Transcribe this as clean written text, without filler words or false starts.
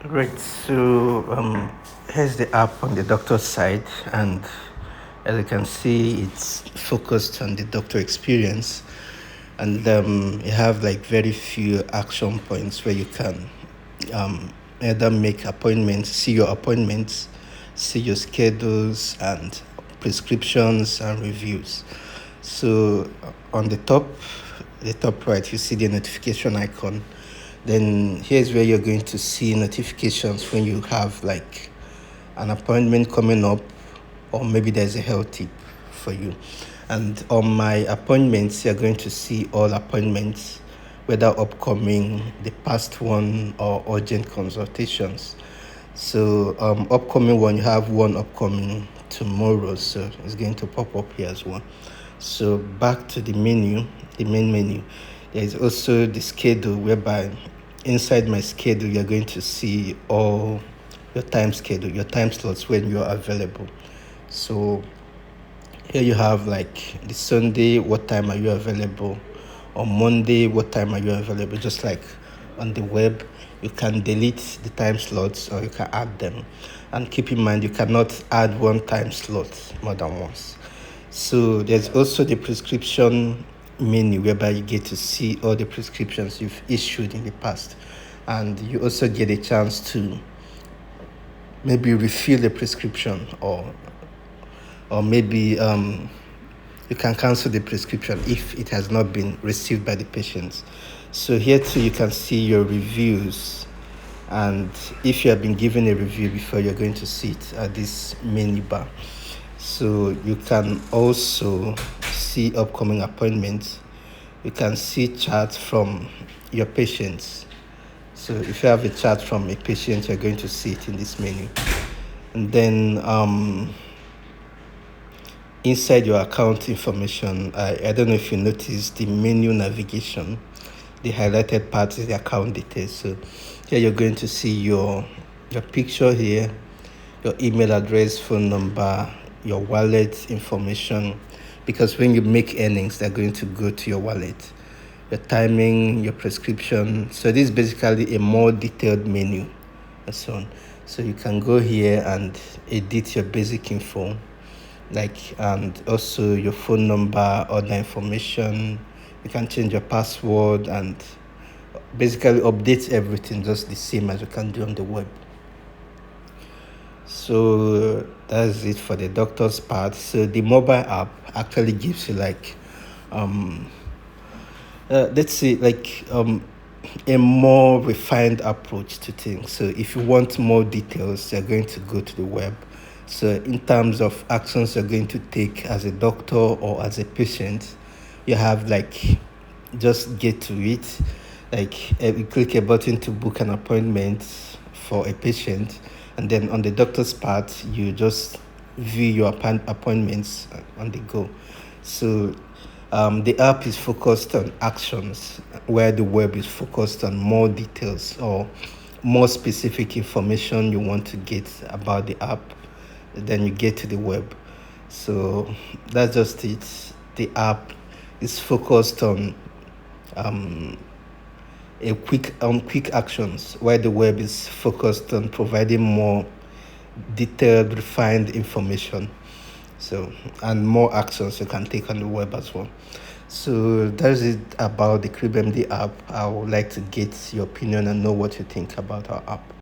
Right. So here's the app on the doctor's side, and as you can see, it's focused on the doctor experience, and you have like very few action points where you can either make appointments, see your appointments, see your schedules, and prescriptions and reviews. So on the top right, you see the notification icon. Then here's where you're going to see notifications when you have like an appointment coming up, or maybe there's a health tip for you. And on my appointments, you're going to see all appointments, whether upcoming, the past one, or urgent consultations. So upcoming one, you have one upcoming tomorrow, so it's going to pop up here as well. So back to the menu, the main menu. There is also the schedule, whereby inside my schedule you're going to see all your time schedule, your time slots when you're available. So here you have like the Sunday, what time are you available? On Monday, what time are you available? Just like on the web, you can delete the time slots or you can add them. And keep in mind, you cannot add one time slot more than once. So there's also the prescription menu, whereby you get to see all the prescriptions you've issued in the past. And you also get a chance to maybe refill the prescription, or maybe you can cancel the prescription if it has not been received by the patient. So here too you can see your reviews, and if you have been given a review before, you're going to see it at this menu bar. So you can also see upcoming appointments. You can see charts from your patients. So if you have a chart from a patient, you're going to see it in this menu. And then inside your account information, I don't know if you noticed the menu navigation. The highlighted part is the account details. So here you're going to see your picture here, your email address, phone number, your wallet information, because when you make earnings, they're going to go to your wallet, your timing, your prescription. So this is basically a more detailed menu and so on. So you can go here and edit your basic info, and also your phone number, other information. You can change your password and basically update everything just the same as you can do on the web. So that's it for the doctor's part. So the mobile app actually gives you let's say a more refined approach to things. So if you want more details, you're going to go to the web. So in terms of actions you're going to take as a doctor or as a patient, you have just get to it. You click a button to book an appointment for a patient, and then on the doctor's part, you just view your appointments on the go. So the app is focused on actions, where the web is focused on more details or more specific information you want to get about the app. Then you get to the web. So that's just it. The app is focused on quick actions, while the web is focused on providing more detailed, refined information. So, and more actions you can take on the web as well. So that's it about the CribMD app. I would like to get your opinion and know what you think about our app.